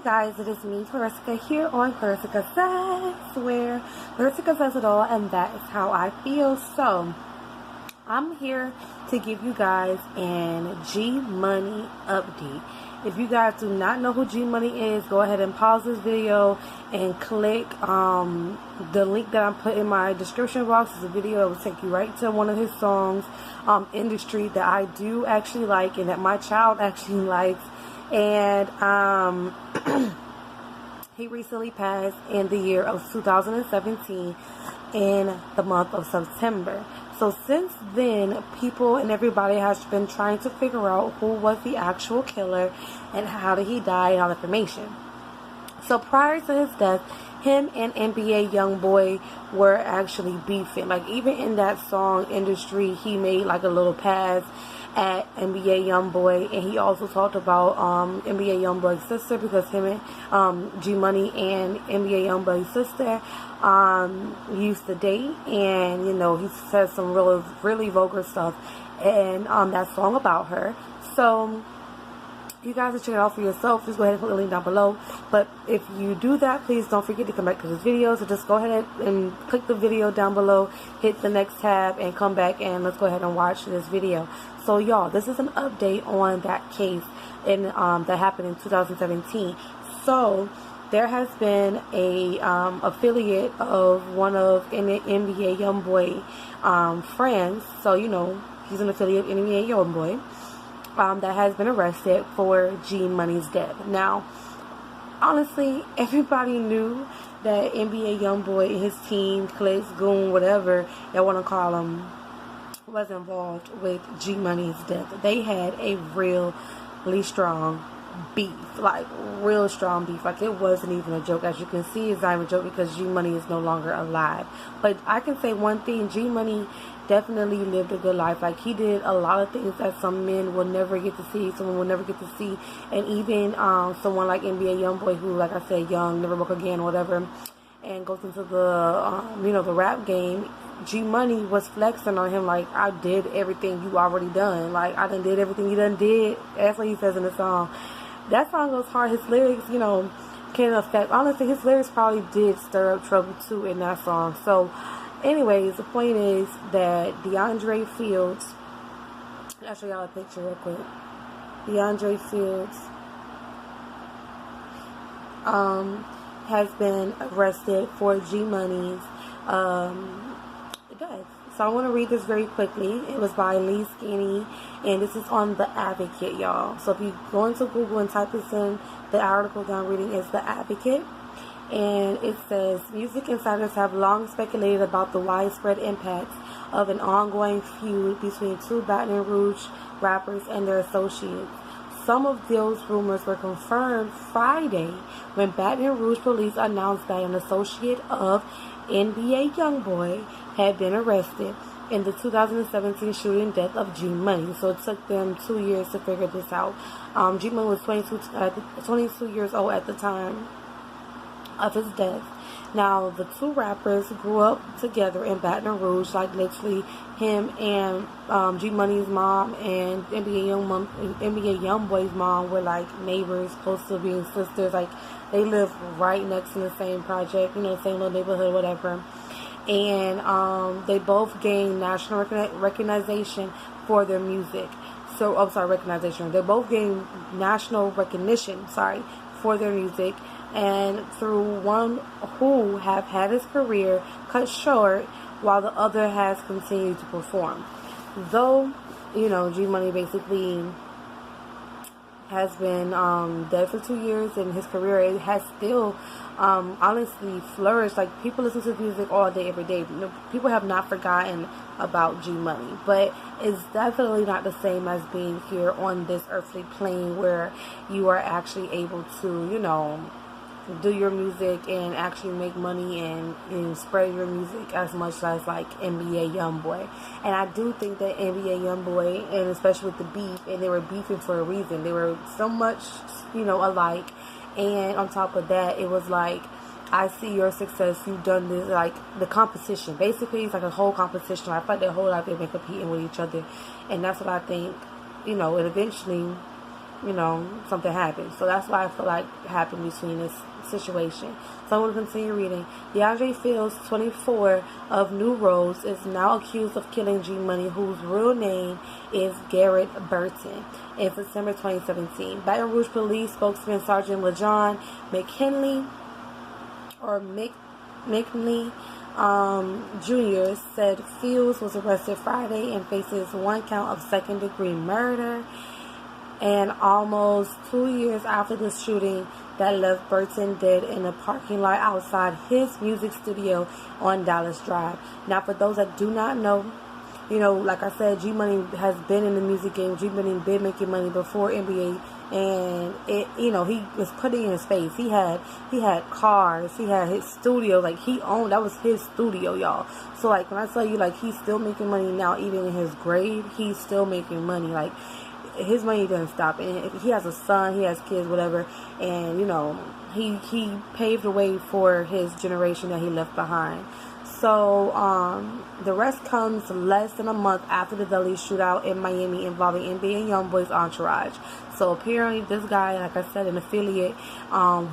Hey guys, it is me, Clarissa, here on Clarissa Says, where Clarissa says it all, and that is how I feel. So, I'm here to give you guys an G Money update. If you guys do not know who G Money is, go ahead and pause this video and click the link that I put in my description box. It's a video that will take you right to one of his songs, Industry, that I do actually like and that my child actually likes. And he recently passed in the year of 2017 in the month of September. So since then, people and everybody has been trying to figure out who was the actual killer and how did he die and all the information. So prior to his death, him and NBA YoungBoy were actually beefing. Like, even in that song Industry, he made like a little pass at NBA YoungBoy, and he also talked about NBA YoungBoy's sister, because him and G Money and NBA YoungBoy's sister used to date, and you know, he said some really vulgar stuff in that song about her. So you guys can check it out for yourself. Just go ahead and put the link down below. But if you do that, please don't forget to come back to this video. So just go ahead and click the video down below, hit the next tab, and come back and let's go ahead and watch this video. So y'all, this is an update on that case in that happened in 2017. So there has been a affiliate of one of NBA YoungBoy friends. So you know, he's an affiliate of NBA YoungBoy. That has been arrested for G Money's death. Now, honestly, everybody knew that NBA YoungBoy and his team, cliques, goon, whatever you want to call him, was involved with G Money's death. They had a really strong beef, like real strong beef. Like, it wasn't even a joke. As you can see, it's not even a joke because G Money is no longer alive. But I can say one thing: G Money definitely lived a good life. Like, he did a lot of things that some men will never get to see, someone will never get to see. And even someone like NBA YoungBoy, who, like I said, young, never broke again, whatever, and goes into the you know, the rap game. G Money was flexing on him like, I did everything you already done. Like, I done did everything you done did. That's what he says in the song. That song goes hard. His lyrics, you know, can affect. Honestly, his lyrics probably did stir up trouble too in that song. So anyways, the point is that Deandre Fields, I'll show y'all a picture real quick. Deandre Fields has been arrested for G Money's death. So I want to read this very quickly. It was by Lee Skinny, and this is on The Advocate, y'all. So if you go into Google and type this in, the article that I'm reading is The Advocate. And it says, music insiders have long speculated about the widespread impacts of an ongoing feud between two Baton Rouge rappers and their associates. Some of those rumors were confirmed Friday when Baton Rouge police announced that an associate of NBA YoungBoy had been arrested in the 2017 shooting death of G Money. So it took them 2 years to figure this out. G Money was 22 years old at the time of his death. Now, the two rappers grew up together in Baton Rouge. Like, literally, him and G Money's mom and NBA YoungBoy's mom were like neighbors, close to being sisters. Like, they live right next to the same project, you know, same little neighborhood, whatever. And they both gained national recognition for their music. So, I'm sorry, recognition. They both gained national recognition, for their music. And through one who have had his career cut short while the other has continued to perform. Though, you know, G Money basically has been dead for 2 years, and his career, it has still honestly flourished. Like, people listen to his music all day, every day. You know, people have not forgotten about G Money, but it's definitely not the same as being here on this earthly plane where you are actually able to, you know, do your music and actually make money and spread your music as much as like NBA YoungBoy. And I do think that NBA YoungBoy, and especially with the beef, and they were beefing for a reason. They were so much, you know, alike. And on top of that, it was like, I see your success, you've done this, like the competition. Basically, it's like a whole competition. I feel like their whole life they've been competing with each other. And that's what I think, you know, and eventually something happened. So that's why I feel like it happened between this situation. So I'm going to continue reading. Deandre Fields, 24, of New Roads, is now accused of killing G Money, whose real name is Garrett Burton, in September 2017. Baton Rouge Police spokesman Sergeant LaJohn McKinley, or McNeely, Jr., said Fields was arrested Friday and faces 1 count of second-degree murder. And almost 2 years after the shooting that left Burton dead in a parking lot outside his music studio on Dallas Drive. Now, for those that do not know, like I said, G Money has been in the music game. G Money been making money before NBA, and he was putting in his face. He had cars, he had his studio, like he owned. That was his studio, y'all. So like when I tell you, like he's still making money now, even in his grave, he's still making money. Like his money doesn't stop. And if he has a son, he has kids, whatever, and he paved the way for his generation that he left behind. So the rest comes less than a month after the deadly shootout in Miami involving NBA YoungBoy's entourage. So apparently this guy, like I said, an affiliate,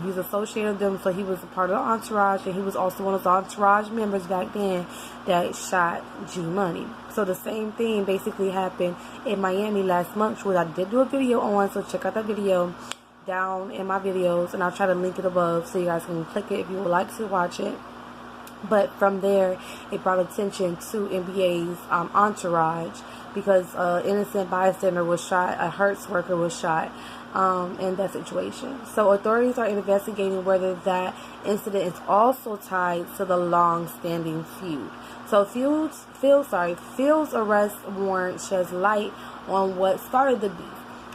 he's associated with them, so he was a part of the entourage, and he was also one of the entourage members back then that shot G Money. So the same thing basically happened in Miami last month, which I did do a video on, so check out that video down in my videos, and I'll try to link it above so you guys can click it if you would like to watch it. But from there, it brought attention to NBA's entourage, because an innocent bystander was shot, a Hertz worker was shot in that situation. So authorities are investigating whether that incident is also tied to the long-standing feud. So Fields' arrest warrant sheds light on what started the beef.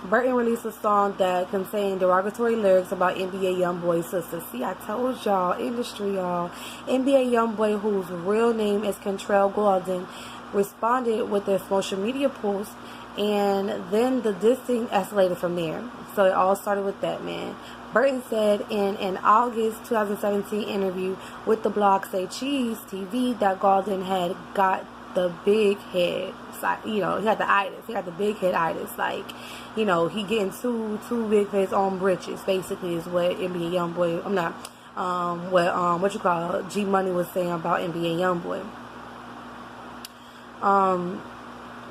Burton released a song that contained derogatory lyrics about NBA YoungBoy's sister. See, I told y'all, industry, y'all. NBA YoungBoy, whose real name is Kentrell Golden, responded with a social media post, and then the dissing escalated from there. So it all started with that, man. Burton said in an August 2017 interview with the blog Say Cheese TV that Golden had got the big head. He had the itis. He had the big head itis. Like, he getting too big for his own britches, basically, is what NBA YoungBoy, G Money was saying about NBA YoungBoy.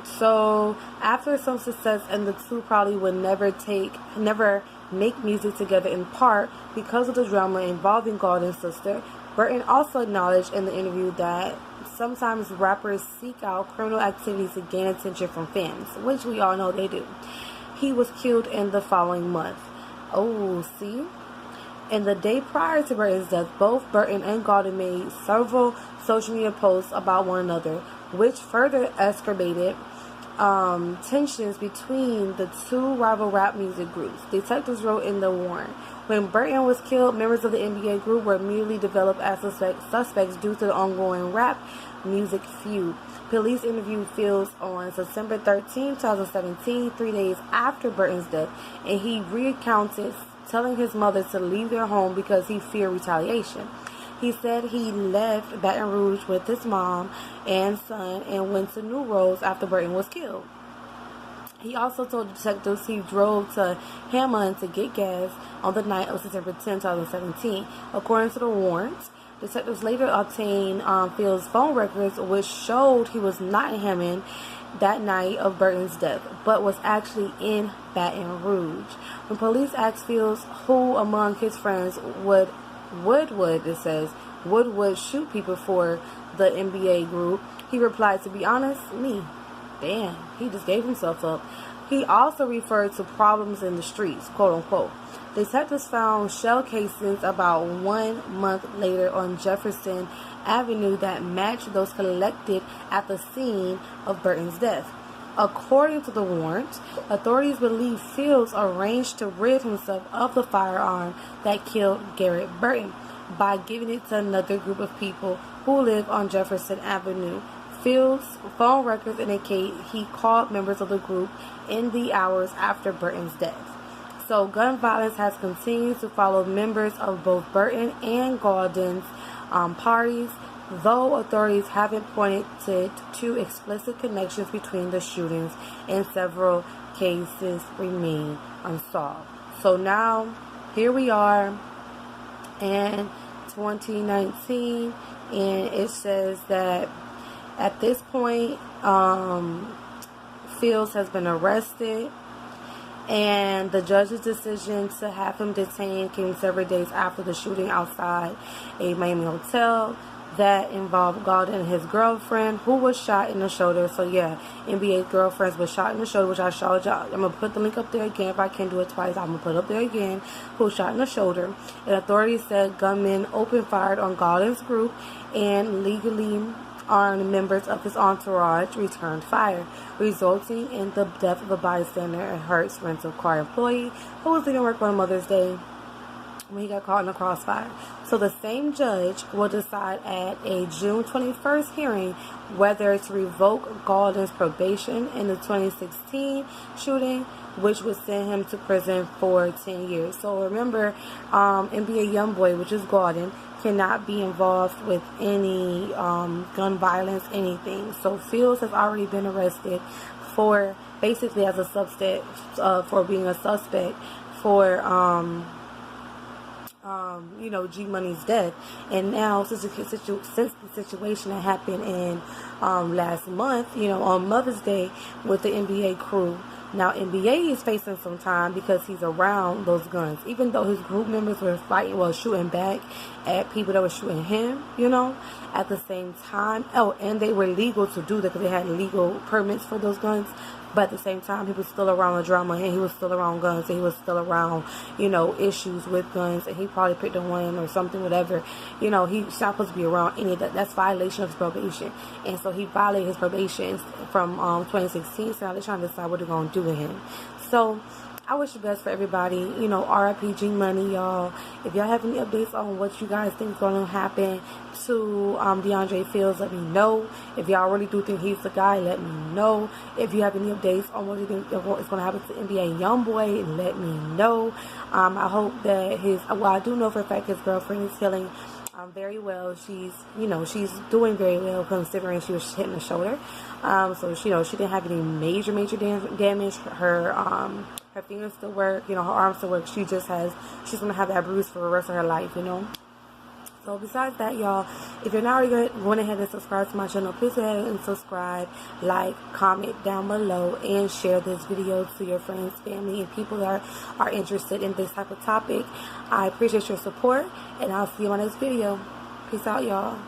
So after some success, and the two probably would never make music together, in part because of the drama involving Golden's sister. Burton also acknowledged in the interview that sometimes rappers seek out criminal activities to gain attention from fans, which we all know they do. He was killed in the following month. Oh, see? And the day prior to Burton's death, both Burton and Golden made several social media posts about one another, which further exacerbated tensions between the two rival rap music groups. Detectives wrote in the warrant, when Burton was killed, members of the NBA group were immediately developed as suspects due to the ongoing rap music feud. Police interviewed Fields on September 13, 2017, 3 days after Burton's death, and he recounted telling his mother to leave their home because he feared retaliation. He said he left Baton Rouge with his mom and son and went to New Roads after Burton was killed. He also told detectives he drove to Hamlin to get gas on the night of September 10, 2017. According to the warrant, detectives later obtained Fields' phone records, which showed he was not in Hamlin that night of Burton's death, but was actually in Baton Rouge. When police asked Fields who among his friends would shoot people for the NBA group, he replied, "To be honest, me." Damn, he just gave himself up. He also referred to problems in the streets, quote unquote. Detectives found shell casings about 1 month later on Jefferson Avenue that matched those collected at the scene of Burton's death. According to the warrant, authorities believe Fields arranged to rid himself of the firearm that killed Garrett Burton by giving it to another group of people who live on Jefferson Avenue. Fields' phone records indicate he called members of the group in the hours after Burton's death. So gun violence has continued to follow members of both Burton and Golden's parties, though authorities haven't pointed to explicit connections between the shootings in several cases remain unsolved. So now, here we are in 2019, and it says that at this point, Fields has been arrested, and the judge's decision to have him detained came several days after the shooting outside a Miami hotel that involved Golden and his girlfriend, who was shot in the shoulder. So yeah, NBA girlfriends was shot in the shoulder, which I showed y'all. I'm going to put the link up there again. If I can do it twice, I'm going to put it up there again. Who was shot in the shoulder. And authorities said gunmen opened fire on Golden's group, and legally armed members of his entourage returned fire, resulting in the death of a bystander and Hertz rental car employee who was leaving work on Mother's Day when he got caught in the crossfire. So the same judge will decide at a June 21st hearing whether to revoke Golden's probation in the 2016 shooting, which would send him to prison for 10 years. So remember, NBA YoungBoy, which is Golden, cannot be involved with any gun violence, anything. So Fields has already been arrested for basically as a suspect, for being a suspect for G Money's death. And now, since the situation that happened in last month, on Mother's Day with the NBA crew, now NBA is facing some time because he's around those guns, even though his group members were shooting back at people that were shooting him, at the same time. Oh, and they were legal to do that because they had legal permits for those guns. But at the same time, he was still around the drama, and he was still around guns, and he was still around, issues with guns, and he probably picked up one or something, whatever. He's not supposed to be around any of that. That's violation of his probation. And so he violated his probation from 2016, so now they're trying to decide what they're going to do with him. So I wish the best for everybody. RIP G Money, y'all. If y'all have any updates on what you guys think is going to happen to Deandre Fields, let me know. If y'all really do think he's the guy, let me know. If you have any updates on what you think is going to happen to NBA YoungBoy, let me know. I hope that I do know for a fact his girlfriend is healing very well. She's doing very well considering she was hit in the shoulder. So she didn't have any major damage. Her fingers still work, her arms still work. She's going to have that bruise for the rest of her life, So besides that, y'all, if you're not already going ahead and subscribe to my channel, please go ahead and subscribe, like, comment down below, and share this video to your friends, family, and people that are interested in this type of topic. I appreciate your support, and I'll see you in my next video. Peace out, y'all.